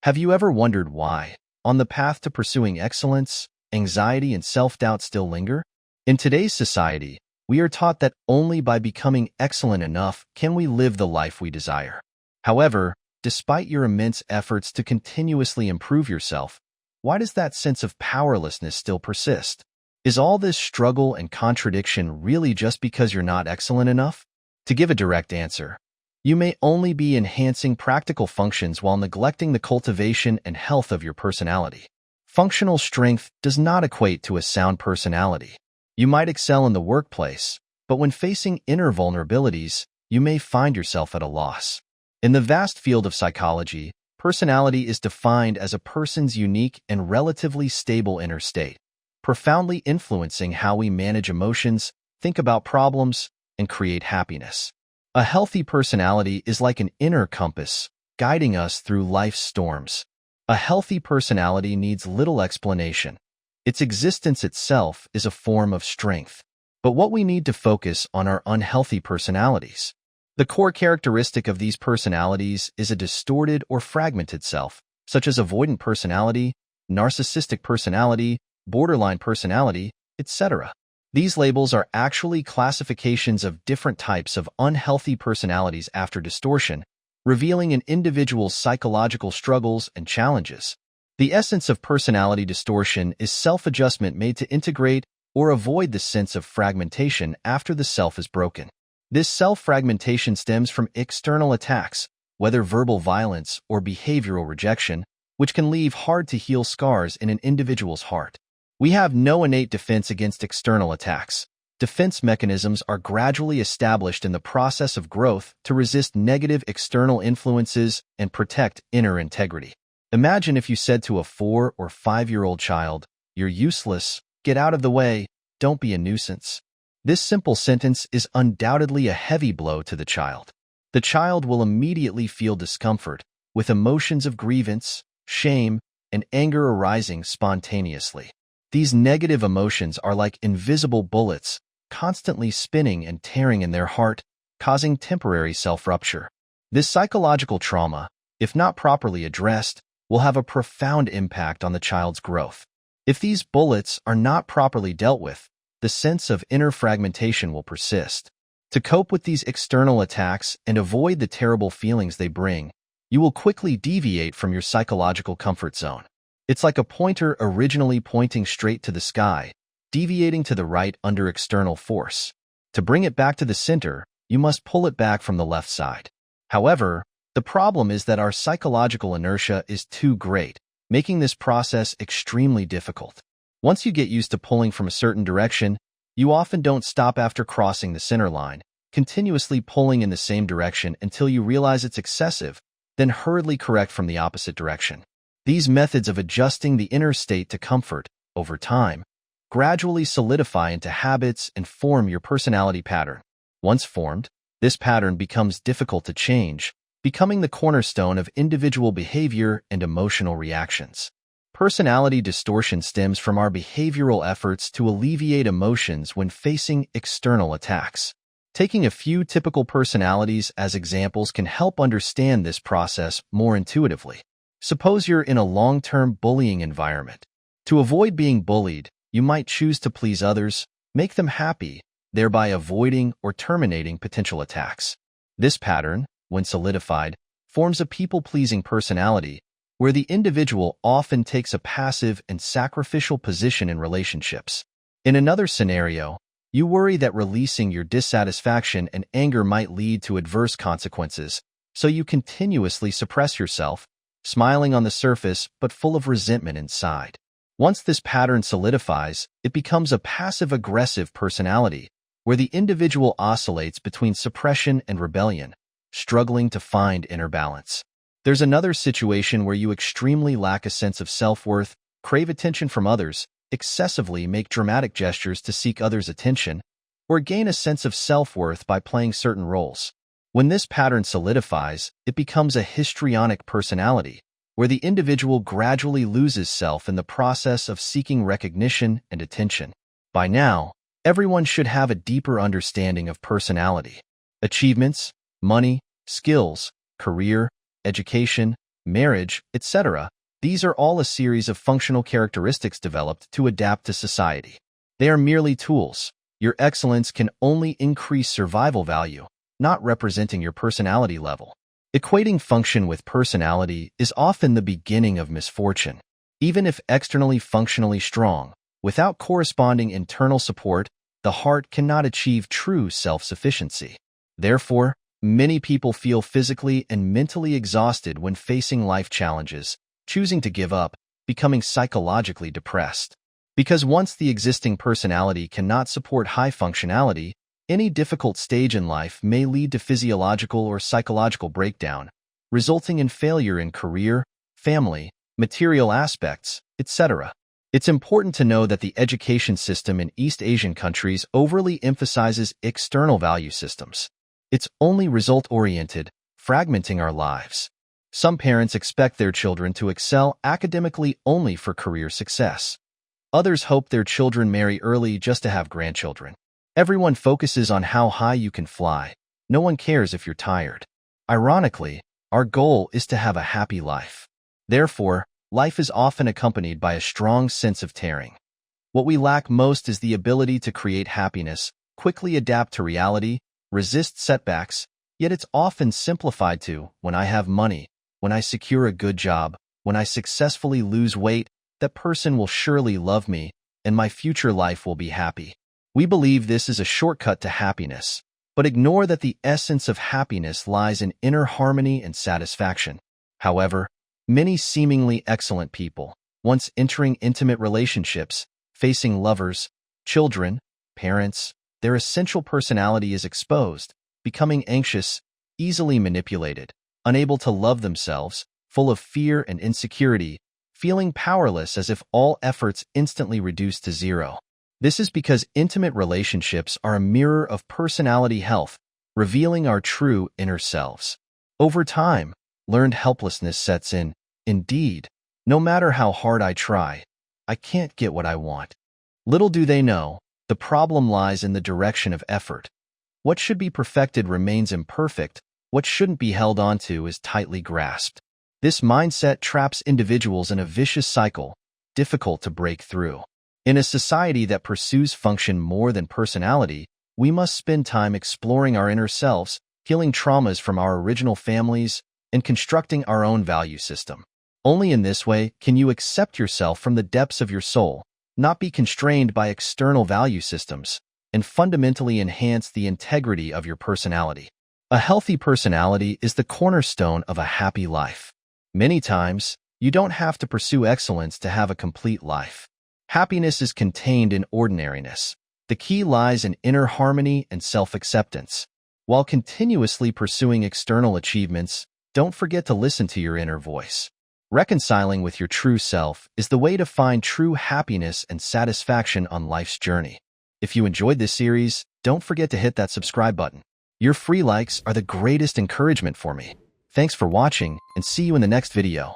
Have you ever wondered why, on the path to pursuing excellence, anxiety and self-doubt still linger? In today's society, we are taught that only by becoming excellent enough can we live the life we desire. However, despite your immense efforts to continuously improve yourself, why does that sense of powerlessness still persist? Is all this struggle and contradiction really just because you're not excellent enough? To give a direct answer, you may only be enhancing practical functions while neglecting the cultivation and health of your personality. Functional strength does not equate to a sound personality. You might excel in the workplace, but when facing inner vulnerabilities, you may find yourself at a loss. In the vast field of psychology, personality is defined as a person's unique and relatively stable inner state, profoundly influencing how we manage emotions, think about problems, and create happiness. A healthy personality is like an inner compass, guiding us through life's storms. A healthy personality needs little explanation. Its existence itself is a form of strength. But what we need to focus on are unhealthy personalities. The core characteristic of these personalities is a distorted or fragmented self, such as avoidant personality, narcissistic personality, borderline personality, etc. These labels are actually classifications of different types of unhealthy personalities after distortion, revealing an individual's psychological struggles and challenges. The essence of personality distortion is self-adjustment made to integrate or avoid the sense of fragmentation after the self is broken. This self-fragmentation stems from external attacks, whether verbal violence or behavioral rejection, which can leave hard-to-heal scars in an individual's heart. We have no innate defense against external attacks. Defense mechanisms are gradually established in the process of growth to resist negative external influences and protect inner integrity. Imagine if you said to a 4 or 5-year-old child, "You're useless, get out of the way, don't be a nuisance." This simple sentence is undoubtedly a heavy blow to the child. The child will immediately feel discomfort, with emotions of grievance, shame, and anger arising spontaneously. These negative emotions are like invisible bullets, constantly spinning and tearing in their heart, causing temporary self-rupture. This psychological trauma, if not properly addressed, will have a profound impact on the child's growth. If these bullets are not properly dealt with, the sense of inner fragmentation will persist. To cope with these external attacks and avoid the terrible feelings they bring, you will quickly deviate from your psychological comfort zone. It's like a pointer originally pointing straight to the sky, deviating to the right under external force. To bring it back to the center, you must pull it back from the left side. However, the problem is that our psychological inertia is too great, making this process extremely difficult. Once you get used to pulling from a certain direction, you often don't stop after crossing the center line, continuously pulling in the same direction until you realize it's excessive, then hurriedly correct from the opposite direction. These methods of adjusting the inner state to comfort, over time, gradually solidify into habits and form your personality pattern. Once formed, this pattern becomes difficult to change, becoming the cornerstone of individual behavior and emotional reactions. Personality distortion stems from our behavioral efforts to alleviate emotions when facing external attacks. Taking a few typical personalities as examples can help understand this process more intuitively. Suppose you're in a long-term bullying environment. To avoid being bullied, you might choose to please others, make them happy, thereby avoiding or terminating potential attacks. This pattern, when solidified, forms a people-pleasing personality, where the individual often takes a passive and sacrificial position in relationships. In another scenario, you worry that releasing your dissatisfaction and anger might lead to adverse consequences, so you continuously suppress yourself, smiling on the surface but full of resentment inside. Once this pattern solidifies, it becomes a passive-aggressive personality, where the individual oscillates between suppression and rebellion, struggling to find inner balance. There's another situation where you extremely lack a sense of self-worth, crave attention from others, excessively make dramatic gestures to seek others' attention, or gain a sense of self-worth by playing certain roles. When this pattern solidifies, it becomes a histrionic personality, where the individual gradually loses self in the process of seeking recognition and attention. By now, everyone should have a deeper understanding of personality. Achievements, money, skills, career, education, marriage, etc. These are all a series of functional characteristics developed to adapt to society. They are merely tools. Your excellence can only increase survival value, not representing your personality level. Equating function with personality is often the beginning of misfortune. Even if externally functionally strong, without corresponding internal support, the heart cannot achieve true self-sufficiency. Therefore, many people feel physically and mentally exhausted when facing life challenges, choosing to give up, becoming psychologically depressed. Because once the existing personality cannot support high functionality, any difficult stage in life may lead to physiological or psychological breakdown, resulting in failure in career, family, material aspects, etc. It's important to know that the education system in East Asian countries overly emphasizes external value systems. It's only result-oriented, fragmenting our lives. Some parents expect their children to excel academically only for career success. Others hope their children marry early just to have grandchildren. Everyone focuses on how high you can fly. No one cares if you're tired. Ironically, our goal is to have a happy life. Therefore, life is often accompanied by a strong sense of tearing. What we lack most is the ability to create happiness, quickly adapt to reality, resist setbacks, yet it's often simplified to, when I have money, when I secure a good job, when I successfully lose weight, that person will surely love me, and my future life will be happy. We believe this is a shortcut to happiness, but ignore that the essence of happiness lies in inner harmony and satisfaction. However, many seemingly excellent people, once entering intimate relationships, facing lovers, children, parents, their essential personality is exposed, becoming anxious, easily manipulated, unable to love themselves, full of fear and insecurity, feeling powerless as if all efforts instantly reduce to zero. This is because intimate relationships are a mirror of personality health, revealing our true inner selves. Over time, learned helplessness sets in. Indeed, no matter how hard I try, I can't get what I want. Little do they know, the problem lies in the direction of effort. What should be perfected remains imperfect, what shouldn't be held onto is tightly grasped. This mindset traps individuals in a vicious cycle, difficult to break through. In a society that pursues function more than personality, we must spend time exploring our inner selves, healing traumas from our original families, and constructing our own value system. Only in this way can you accept yourself from the depths of your soul, not be constrained by external value systems, and fundamentally enhance the integrity of your personality. A healthy personality is the cornerstone of a happy life. Many times, you don't have to pursue excellence to have a complete life. Happiness is contained in ordinariness. The key lies in inner harmony and self-acceptance. While continuously pursuing external achievements, don't forget to listen to your inner voice. Reconciling with your true self is the way to find true happiness and satisfaction on life's journey. If you enjoyed this series, don't forget to hit that subscribe button. Your free likes are the greatest encouragement for me. Thanks for watching, and see you in the next video.